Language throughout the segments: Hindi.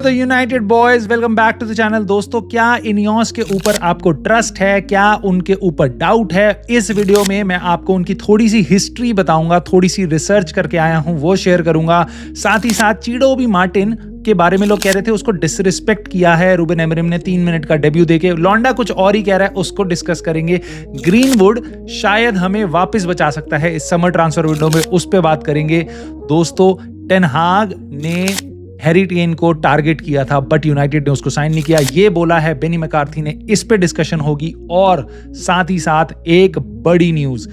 The United boys, welcome back to the channel. दोस्तों, क्या इनियोस के ऊपर आपको ट्रस्ट है, क्या उनके ऊपर डाउट है? इस वीडियो में मैं आपको उनकी थोड़ी सी हिस्ट्री बताऊंगा, थोड़ी सी रिसर्च करके आया हूं वो शेयर करूंगा। साथ ही साथ चीडो बी मार्टिन के बारे में लोग कह रहे थे उसको डिसरिस्पेक्ट किया है रूबेन एमरिम ने 3 मिनट का डेब्यू देके। लॉन्डा कुछ और ही कह रहा है, उसको डिस्कस करेंगे। ग्रीनवुड शायद हमें वापस बचा सकता है इस समर ट्रांसफर विंडो में, उस पर बात करेंगे। दोस्तों, टेन हाग ने हैरी केन को टारगेट किया था बट यूनाइटेड ने उसको साइन नहीं किया, ये बोला है बेनी मैकार्थी ने। इस पे डिस्कशन होगी और साथ ही साथ एक बड़ी न्यूज,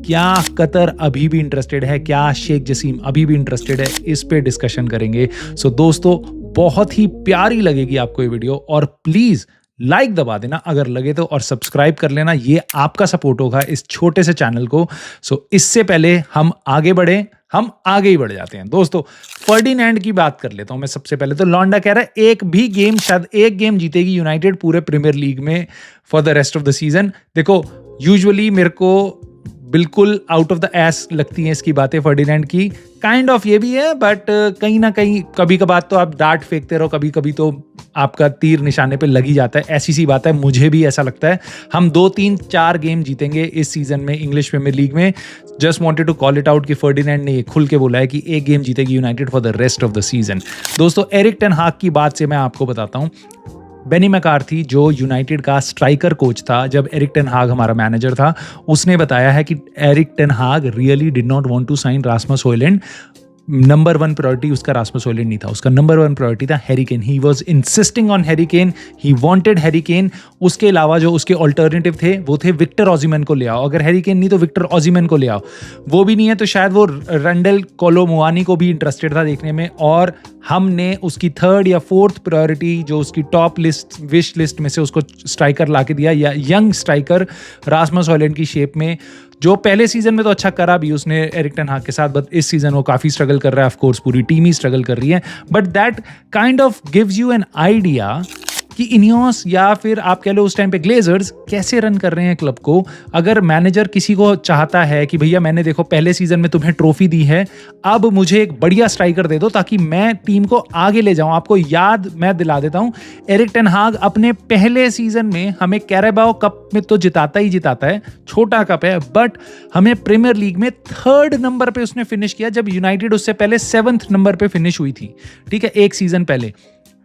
क्या कतर अभी भी इंटरेस्टेड है, क्या शेख जसीम अभी भी इंटरेस्टेड है, इस पे डिस्कशन करेंगे। सो दोस्तों, बहुत ही प्यारी लगेगी आपको ये वीडियो और प्लीज लाइक दबा देना अगर लगे तो, और सब्सक्राइब कर लेना, ये आपका सपोर्ट होगा इस छोटे से चैनल को। सो इससे पहले हम आगे ही बढ़ जाते हैं। दोस्तों, फर्डिनैंड की बात कर लेता हूं मैं सबसे पहले। तो लॉन्डा कह रहा है शायद एक गेम जीतेगी यूनाइटेड पूरे प्रीमियर लीग में for the rest of the season. देखो, यूजुअली मेरे को बिल्कुल आउट ऑफ द एस लगती हैं इसकी बातें फर्डिनैंड की, काइंड ऑफ ये भी है, बट कहीं ना कहीं कभी कभार तो आप डार्ट फेंकते रहो, कभी कभी तो आपका तीर निशाने पे लग ही जाता है, ऐसी सी बात है। मुझे भी ऐसा लगता है हम 2, 3, 4 गेम जीतेंगे इस सीजन में इंग्लिश प्रीमियर लीग में। Just wanted to call it out कि फर्डिनैंड ने ये खुल के बोला है कि एक गेम जीतेगी United for the rest of the season. दोस्तों, एरिक टेन हाग की बात से मैं आपको बताता हूँ। बेनी मैकार्थी जो यूनाइटेड का स्ट्राइकर कोच था जब एरिक टेन हाग हमारा मैनेजर था, उसने बताया है कि Erik ten Hag really did not want to sign Rasmus Hojlund. Number 1 priority उसका रास्मस हॉयलैंड नहीं था, उसका नंबर 1 प्रायोरिटी था Harry Kane. He was insisting on Harry Kane, he wanted Harry Kane. उसके अलावा जो उसके ऑल्टरनेटिव थे वो थे विक्टर ओसिमन को ले आओ, अगर हैरी केन नहीं तो विक्टर ओसिमन को ले आओ। वो भी नहीं है तो शायद वो रंडेल कोलोमुआनी को भी इंटरेस्टेड था देखने में। और हमने उसकी 3rd या 4th प्रायोरिटी जो उसकी टॉप लिस्ट विश लिस्ट में से उसको स्ट्राइकर ला के दिया, या यंग स्ट्राइकर रास्मस हॉयलैंड की शेप में, जो पहले सीजन में तो अच्छा करा भी उसने एरिक टेन हाग के साथ, बट इस सीजन वो काफी स्ट्रगल कर रहा है। ऑफ कोर्स पूरी टीम ही स्ट्रगल कर रही है, but that kind of gives you an idea कि इनियोस या फिर आप कह लो उस टाइम पे ग्लेजर्स कैसे रन कर रहे हैं क्लब को। अगर मैनेजर किसी को चाहता है कि भैया मैंने देखो पहले सीजन में तुम्हें ट्रॉफी दी है, अब मुझे एक बढ़िया स्ट्राइकर दे दो ताकि मैं टीम को आगे ले जाऊं। आपको याद मैं दिला देता हूं, एरिक टेन हाग अपने पहले सीजन में हमें कैरेबाओ कप में तो जिताता ही जिताता है, छोटा कप है, बट हमें प्रीमियर लीग में 3rd नंबर पे उसने फिनिश किया जब यूनाइटेड उससे पहले 7th नंबर पे फिनिश हुई थी, ठीक है, एक सीजन पहले।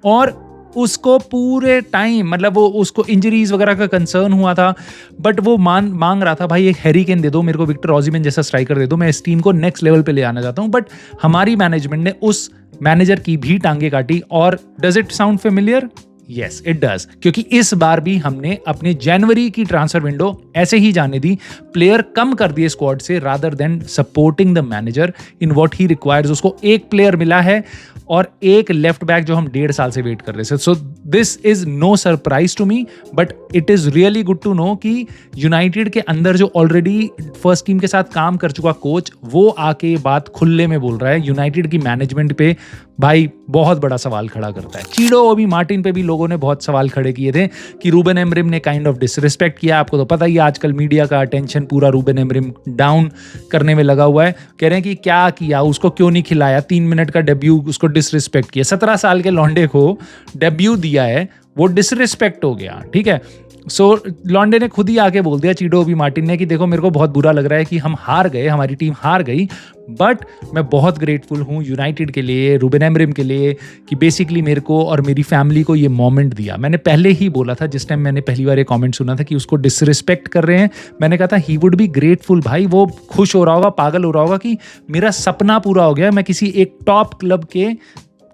और उसको पूरे टाइम मतलब वो उसको इंजरीज वगैरह का कंसर्न हुआ था, बट वो मांग रहा था भाई एक हैरी केन दे दो मेरे को, विक्टर ओसिमन जैसा स्ट्राइकर दे दो, मैं इस टीम को नेक्स्ट लेवल पे ले आना चाहता हूं। बट हमारी मैनेजमेंट ने उस मैनेजर की भी टांगे काटी। और does it sound familiar? Yes it does, क्योंकि इस बार भी हमने अपने जनवरी की ट्रांसफर विंडो ऐसे ही जाने दी, प्लेयर कम कर दिए स्क्वाड से rather than supporting the manager in what he requires. उसको एक प्लेयर मिला है और एक लेफ्ट बैक जो हम 1.5 साल से वेट कर रहे थे। So this is no surprise to me, but it is really good to know कि यूनाइटेड के अंदर जो ऑलरेडी फर्स्ट टीम के साथ काम कर चुका कोच, वो आके बात खुले में बोल रहा है यूनाइटेड की मैनेजमेंट पे भाई बहुत बड़ा सवाल खड़ा करता है। चीडो बी मार्टिन पे भी लोगों ने बहुत सवाल खड़े किए थे कि रूबेन एमरिम ने काइंड ऑफ डिसरिस्पेक्ट किया। आपको तो पता ही है आजकल मीडिया का अटेंशन पूरा रूबेन एमरिम डाउन करने में लगा हुआ है। कह रहे हैं कि क्या किया, उसको क्यों नहीं खिलाया, 3 मिनट का डेब्यू उसको डिसरिस्पेक्ट किया। 17 साल के लौंडे को डेब्यू दिया है, वो डिसरिस्पेक्ट हो गया, ठीक है। सो लॉन्डे ने खुद ही आके बोल दिया चीडो बी मार्टिन ने कि देखो मेरे को बहुत बुरा लग रहा है कि हम हार गए, हमारी टीम हार गई, बट मैं बहुत ग्रेटफुल हूँ यूनाइटेड के लिए, रूबेन एमरिम के लिए, कि बेसिकली मेरे को और मेरी फैमिली को ये मोमेंट दिया। मैंने पहले ही बोला था जिस टाइम मैंने पहली बार ये कमेंट सुना था कि उसको डिसरिस्पेक्ट कर रहे हैं, मैंने कहा था ही वुड बी ग्रेटफुल। भाई वो खुश हो रहा होगा, पागल हो रहा होगा कि मेरा सपना पूरा हो गया, मैं किसी एक टॉप क्लब के,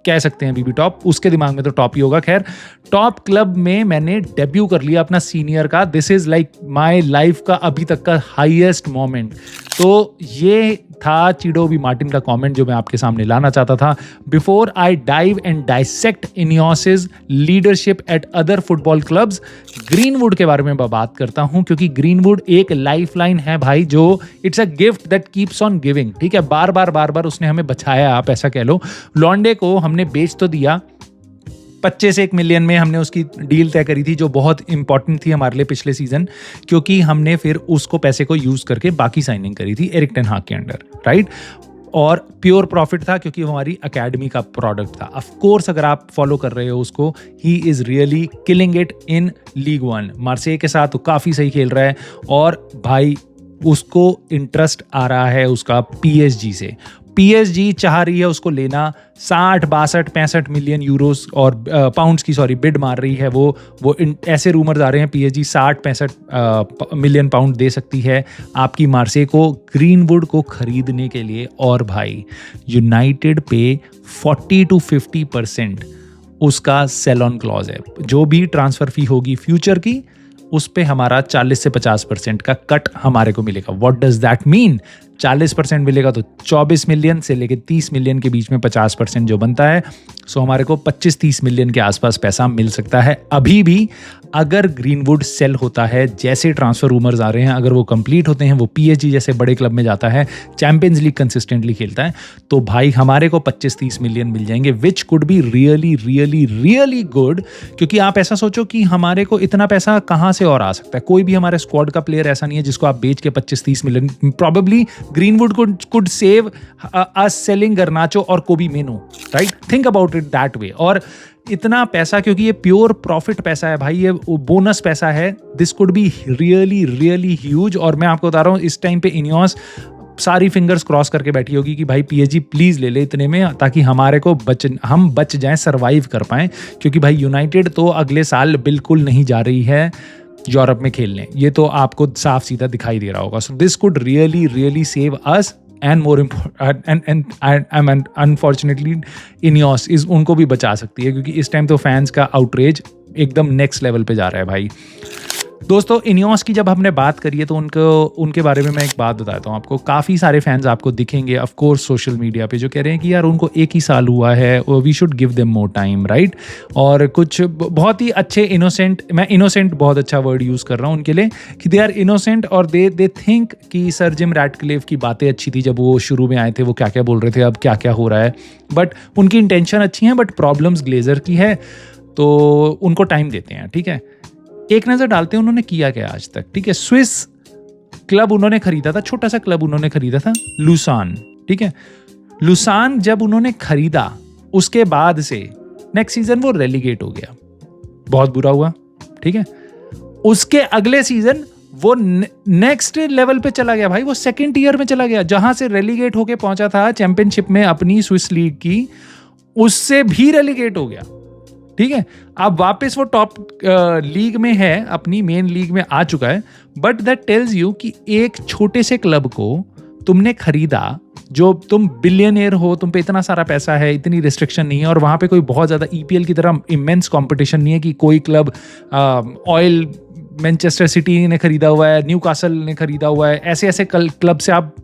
कह सकते हैं बीबी टॉप, उसके दिमाग में तो टॉप ही होगा, खैर टॉप क्लब में मैंने डेब्यू कर लिया अपना सीनियर का। This is like my life का अभी तक का हाईएस्ट मोमेंट। तो ये था चीडो बी मार्टिन का कमेंट जो मैं आपके सामने लाना चाहता था। Before I dive and dissect Ineos leadership eight other football clubs, greenwood के बारे में मैं बात करता हूं, क्योंकि ग्रीनवुड एक लाइफलाइन है भाई, जो it's a gift that keeps on giving, ठीक है। बार बार उसने हमें बचाया, आप ऐसा कह लो। लॉन्डे को हमने बेच तो दिया, 25 मिलियन में हमने उसकी डील तय करी थी जो बहुत इंपॉर्टेंट थी हमारे लिए पिछले सीजन, क्योंकि हमने फिर उसको पैसे को यूज करके बाकी साइनिंग करी थी एरिक टेन हाग के अंडर, राइट। और प्योर प्रॉफिट था क्योंकि वो हमारी अकेडमी का प्रोडक्ट था। ऑफ कोर्स अगर आप फॉलो कर रहे हो उसको, he is really killing it in league one. Marseille के साथ वो काफ़ी सही खेल रहा है और भाई उसको इंटरेस्ट आ रहा है उसका पीएसजी से। पीएसजी चाह रही है उसको लेना, 60, 62, 65 मिलियन यूरोस और पाउंड्स की बिड मार रही है वो ऐसे रूमर्स आ रहे हैं पीएसजी 60-65 मिलियन पाउंड दे सकती है आपकी मार्से को ग्रीनवुड को खरीदने के लिए। और भाई यूनाइटेड पे 40 to 50% उसका सेल ऑन क्लॉज है। जो भी ट्रांसफर फी होगी फ्यूचर की उस पे हमारा 40 से 50% का कट हमारे को मिलेगा। What does that mean? 40% मिलेगा तो 24 मिलियन से लेके 30 मिलियन के बीच में 50% जो बनता है, सो हमारे को 25-30 मिलियन के आसपास पैसा मिल सकता है अभी भी, अगर ग्रीनवुड सेल होता है जैसे ट्रांसफर रूमर्स आ रहे हैं, अगर वो कंप्लीट होते हैं, वो पीएसजी जैसे बड़े क्लब में जाता है, चैंपियंस लीग कंसिस्टेंटली खेलता है, तो भाई हमारे को 25-30 मिलियन मिल जाएंगे, which could be really really really good. क्योंकि आप ऐसा सोचो कि हमारे को इतना पैसा कहाँ से और आ सकता है? कोई भी हमारे स्क्वाड का प्लेयर ऐसा नहीं है जिसको आप बेच के 25-30 million, probably greenwood could save us selling Garnacho और कोबी मेनू, right? Think about it that way। और इतना पैसा, क्योंकि ये प्योर प्रॉफिट पैसा है भाई, ये बोनस पैसा है, this could be really really huge. और मैं आपको बता रहा हूँ इस टाइम पे इनियोस सारी फिंगर्स क्रॉस करके बैठी होगी कि भाई पीएसजी प्लीज ले ले इतने में, ताकि हमारे को हम बच जाएं, सरवाइव कर पाएं। क्योंकि भाई यूनाइटेड तो अगले साल बिल्कुल नहीं जा रही है यूरोप में खेलने, ये तो आपको साफ सीधा दिखाई दे रहा होगा। So this could really really save us and more important unfortunately Ineos इस उनको भी बचा सकती है, क्योंकि इस टाइम तो फैंस का आउटरेज एकदम नेक्स्ट लेवल पे जा रहा है भाई। दोस्तों इनियोस की जब हमने बात करी है तो उनके बारे में मैं एक बात बताता हूँ आपको। काफ़ी सारे फैंस आपको दिखेंगे ऑफ कोर्स सोशल मीडिया पे जो कह रहे हैं कि यार उनको 1 ही साल हुआ है, we should give them more time, right? और कुछ बहुत ही अच्छे इनोसेंट, मैं इनोसेंट बहुत अच्छा वर्ड यूज़ कर रहा हूँ उनके लिए, कि दे आर इनोसेंट और दे थिंक कि सर जिम रैटक्लिफ की बातें अच्छी थी जब वो शुरू में आए थे, वो क्या क्या बोल रहे थे, अब क्या क्या हो रहा है। बट उनकी इंटेंशन अच्छी है, बट प्रॉब्लम्स ग्लेजर की है, तो उनको टाइम देते हैं, ठीक है। एक नज़र डालते हैं उन्होंने किया क्या आज तक, ठीक है। स्विस क्लब उन्होंने खरीदा था, छोटा सा क्लब उन्होंने खरीदा था, लुसान, ठीक है। लुसान जब उन्होंने खरीदा उसके बाद से नेक्स्ट सीजन वो रेलीगेट हो गया, बहुत बुरा हुआ, ठीक है। उसके अगले सीजन वो नेक्स्ट लेवल पे चला गया भाई, वो सेकंड ईयर में चला गया, जहां से रेलीगेट होके पहुंचा था चैंपियनशिप में अपनी स्विस लीग की, उससे भी रेलीगेट हो गया, ठीक है। अब वापस वो टॉप लीग में है, अपनी मेन लीग में आ चुका है। बट दैट टेल्स यू कि एक छोटे से क्लब को तुमने खरीदा, जो तुम बिलियनियर हो, तुम पे इतना सारा पैसा है, इतनी रिस्ट्रिक्शन नहीं है, और वहां पे कोई बहुत ज्यादा ईपीएल की तरह इमेंस कंपटीशन नहीं है कि कोई क्लब ऑयल मैनचेस्टर सिटी ने खरीदा हुआ है, न्यूकासल ने खरीदा हुआ है, ऐसे ऐसे क्लब से आप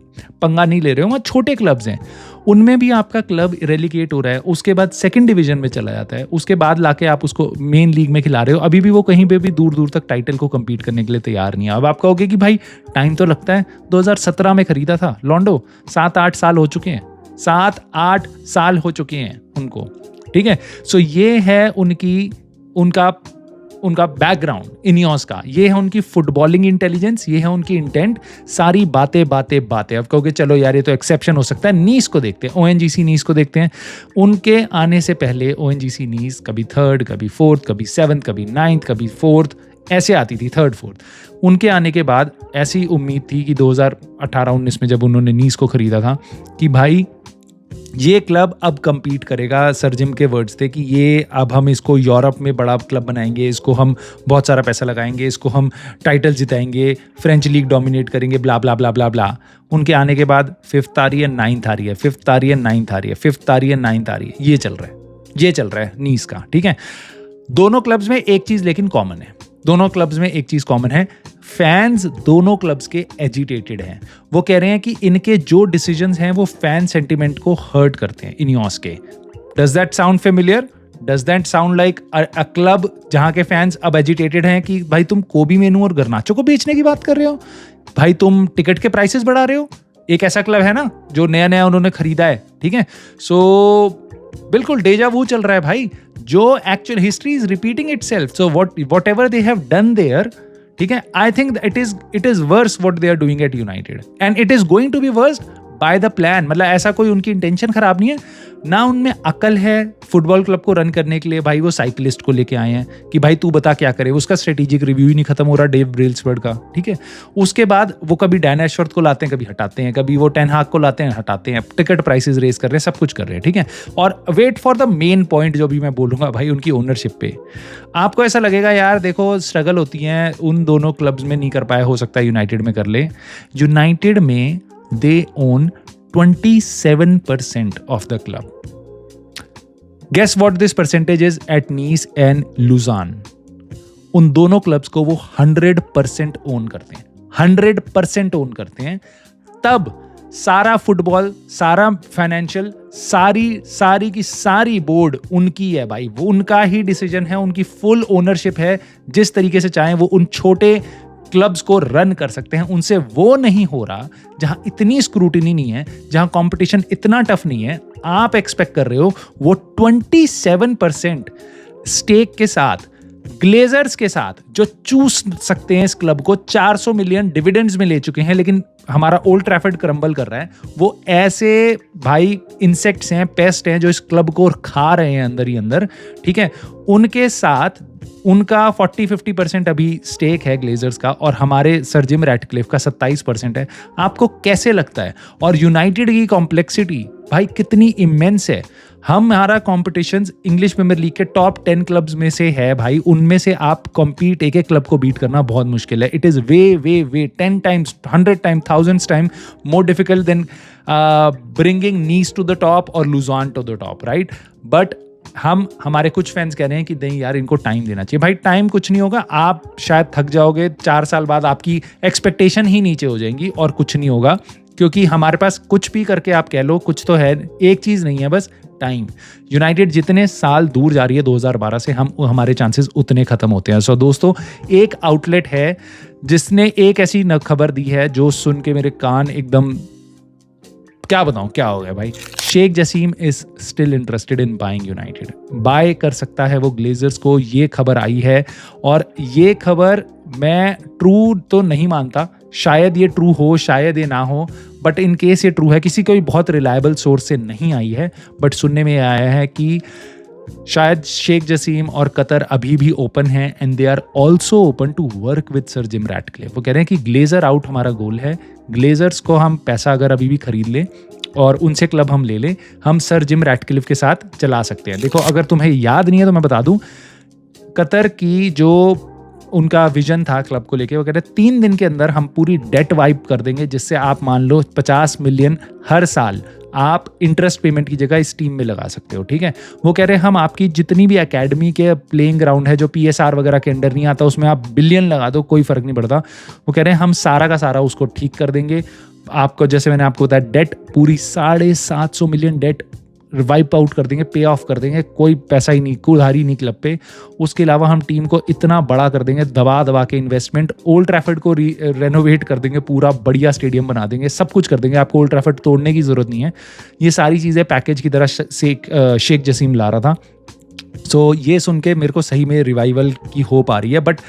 पंगा नहीं ले रहे हो। वहाँ छोटे क्लब्स हैं, उनमें भी आपका क्लब रेलीगेट हो रहा है, उसके बाद सेकंड डिवीजन में चला जाता है, उसके बाद लाके आप उसको मेन लीग में खिला रहे हो। अभी भी वो कहीं पे भी दूर दूर तक टाइटल को compete करने के लिए तैयार नहीं है। अब आप कहोगे कि भाई टाइम तो लगता है, 2017 में खरीदा था लॉन्डो, 7-8 साल हो चुके हैं, 7-8 साल हो चुके हैं उनको, ठीक है। सो ये है उनका बैकग्राउंड इनियोस का, ये है उनकी फुटबॉलिंग इंटेलिजेंस, ये है उनकी इंटेंट, सारी बातें। अब कहोगे चलो यार ये तो एक्सेप्शन हो सकता है, नीस को देखते हैं, ओएनजीसी नीस को देखते हैं। उनके आने से पहले ओएनजीसी नीस कभी 3rd, कभी 4th, कभी 7th, कभी 9th, कभी 4th, ऐसे आती थी, 3rd, 4th। उनके आने के बाद ऐसी उम्मीद थी कि 2018-19 में जब उन्होंने नीस को खरीदा था कि भाई ये क्लब अब compete करेगा, सर जिम के वर्ड्स थे कि ये अब हम इसको यूरोप में बड़ा क्लब बनाएंगे, इसको हम बहुत सारा पैसा लगाएंगे, इसको हम टाइटल जिताएंगे, फ्रेंच लीग डोमिनेट करेंगे, ब्ला ब्ला ब्ला ब्ला ब्ला। उनके आने के बाद 5th आ रही है, 9th आ रही है, 5th आ रही है, 9th आ रही है, 5th आ रही है, 9th आ रही है, ये चल रहा है नीस का, ठीक है। दोनों क्लब्स में एक चीज लेकिन कॉमन है, फैंस दोनों क्लब्स के एजिटेटेड हैं। वो कह रहे हैं कि इनके जो डिसीजंस हैं वो फैन सेंटिमेंट को हर्ट करते हैं, इनियोस के। Does that sound familiar? Does that sound like a club जहां के फैंस अब एजिटेटेड हैं कि भाई तुम कोबी मेनू और गर्नाचो को बेचने की बात कर रहे हो, भाई तुम टिकट के प्राइसेस बढ़ा रहे हो। एक ऐसा क्लब है ना जो नया उन्होंने खरीदा है, ठीक है। सो बिल्कुल डेजा वू चल रहा है भाई, जो actual history is repeating itself. So whatever they have done there, ठीक है, I think it is worse what they are doing at United, and it is going to be worse by the plan, मतलब ऐसा कोई उनकी इंटेंशन खराब नहीं है, ना उनमें अकल है फुटबॉल क्लब को रन करने के लिए। भाई वो साइकिलिस्ट को लेके आए हैं कि भाई तू बता क्या करे, उसका स्ट्रेटेजिक रिव्यू ही नहीं खत्म हो रहा डेव ब्रेल्सबर्ग का, ठीक है। उसके बाद वो कभी डैन एशवर्थ को लाते हैं, कभी हटाते हैं, कभी वो टेन हाग को लाते हैं, हटाते हैं, टिकट प्राइसेस रेस कर रहे हैं, सब कुछ कर रहे हैं, ठीक है। और wait for the main point जो भी मैं बोलूंगा भाई, उनकी ओनरशिप पे। आपको ऐसा लगेगा यार देखो स्ट्रगल होती है, उन दोनों क्लब्स में नहीं कर पाए, हो सकता है यूनाइटेड में कर ले। यूनाइटेड में दे own 27% of the club. Guess what this percentage is at Nice and Lausanne? उन दोनों क्लब्स को वो 100% ओन करते हैं, 100% ओन करते हैं। तब सारा फुटबॉल, सारा फाइनेंशियल, सारी की सारी बोर्ड उनकी है भाई, वो उनका ही डिसीजन है, उनकी फुल ओनरशिप है। जिस तरीके से चाहें वो उन छोटे क्लब्स को रन कर सकते हैं। उनसे वो नहीं हो रहा जहां इतनी स्क्रूटिनी नहीं है, जहां कंपटीशन इतना टफ नहीं है। आप एक्सपेक्ट कर रहे हो वो 27% स्टेक के साथ, ग्लेजर्स के साथ, जो चूस सकते हैं इस क्लब को, 400 मिलियन डिविडेंड्स में ले चुके हैं, लेकिन हमारा ओल्ड ट्रैफर्ड क्रम्बल कर रहा है। वो ऐसे भाई इंसेक्ट्स हैं, पेस्ट हैं, जो इस क्लब को खा रहे हैं अंदर ही अंदर, ठीक है। उनके साथ उनका 40-50% अभी स्टेक है ग्लेजर्स का, और हमारे सर जिम रैटक्लिफ का 27% है। आपको कैसे लगता है? और यूनाइटेड की कॉम्प्लेक्सिटी भाई कितनी इमेंस है। हमारा कॉम्पिटिशन इंग्लिश प्रीमियर लीग के टॉप 10 क्लब्स में से है भाई, उनमें से आप कॉम्पीट एक क्लब को बीट करना बहुत मुश्किल है। It is way 10 times, 100 time, 1000 time more difficult than bringing Nice to the top और Lausanne to the top, right. But हमारे कुछ फैंस कह रहे हैं कि नहीं यार इनको टाइम देना चाहिए। भाई टाइम कुछ नहीं होगा, आप शायद थक जाओगे, 4 साल बाद आपकी एक्सपेक्टेशन ही नीचे हो जाएंगी और कुछ नहीं होगा, क्योंकि हमारे पास कुछ भी करके आप कह लो कुछ तो है, एक चीज़ नहीं है बस टाइम। यूनाइटेड जितने साल दूर जा रही है 2012 से, हमारे चांसेस उतने खत्म होते हैं। सो दोस्तों, एक आउटलेट है जिसने एक ऐसी खबर दी है जो सुन के मेरे कान एकदम, क्या बताऊं क्या हो गया भाई। Sheikh Jassim is still interested in buying United, buy कर सकता है वो ग्लेजर्स को, ये खबर आई है। और ये खबर मैं ट्रू तो नहीं मानता, शायद ये ट्रू हो, शायद ये ना हो, बट इन केस ये ट्रू है, किसी कोई बहुत रिलायबल सोर्स से नहीं आई है, बट सुनने में आया है कि शायद शेख जसीम और कतर अभी भी ओपन है, and they are also open to work with Sir Jim Ratcliffe. वो कह रहे हैं कि ग्लेजर आउट हमारा गोल है, ग्लेजर्स को हम पैसा अगर अभी भी खरीद लें और उनसे क्लब हम ले लें, हम सर जिम रैटक्लिफ के साथ चला सकते हैं। देखो अगर तुम्हें याद नहीं है तो मैं बता दूं, कतर की जो उनका विजन था क्लब को लेके, वो कह रहे 3 दिन के अंदर हम पूरी डेट वाइप कर देंगे, जिससे आप मान लो 50 मिलियन हर साल आप इंटरेस्ट पेमेंट की जगह इस टीम में लगा सकते हो, ठीक है। वो कह रहे हैं हम आपकी जितनी भी एकेडमी के प्लेइंग ग्राउंड है जो PSR वगैरह के अंडर नहीं आता, उसमें आप बिलियन लगा दो, कोई फर्क नहीं पड़ता। वो कह रहे हैं हम सारा का सारा उसको ठीक कर देंगे। आपको जैसे मैंने आपको बताया, डेट पूरी 750 मिलियन डेट वाइप आउट कर देंगे, पे ऑफ कर देंगे, कोई पैसा ही नहीं, उधारी नहीं क्लब पे। उसके अलावा हम टीम को इतना बड़ा कर देंगे, दबा के इन्वेस्टमेंट, ओल्ड ट्रैफर्ड को रेनोवेट कर देंगे, पूरा बढ़िया स्टेडियम बना देंगे, सब कुछ कर देंगे, आपको ओल्ड ट्रैफर्ड तोड़ने की जरूरत नहीं है। ये सारी चीज़ें पैकेज की तरह शेख जसीम ला रहा था। सो ये सुन के मेरे को सही में रिवाइवल की होप आ रही है, but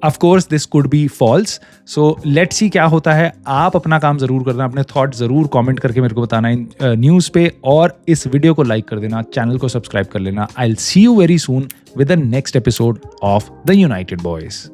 of course this could be false. So let's see क्या होता है। आप अपना काम जरूर करना, अपने थॉट जरूर कमेंट करके मेरे को बताना इन न्यूज़ पे, और इस वीडियो को लाइक कर देना, चैनल को सब्सक्राइब कर लेना। I will see you very soon with the next episode of the United boys.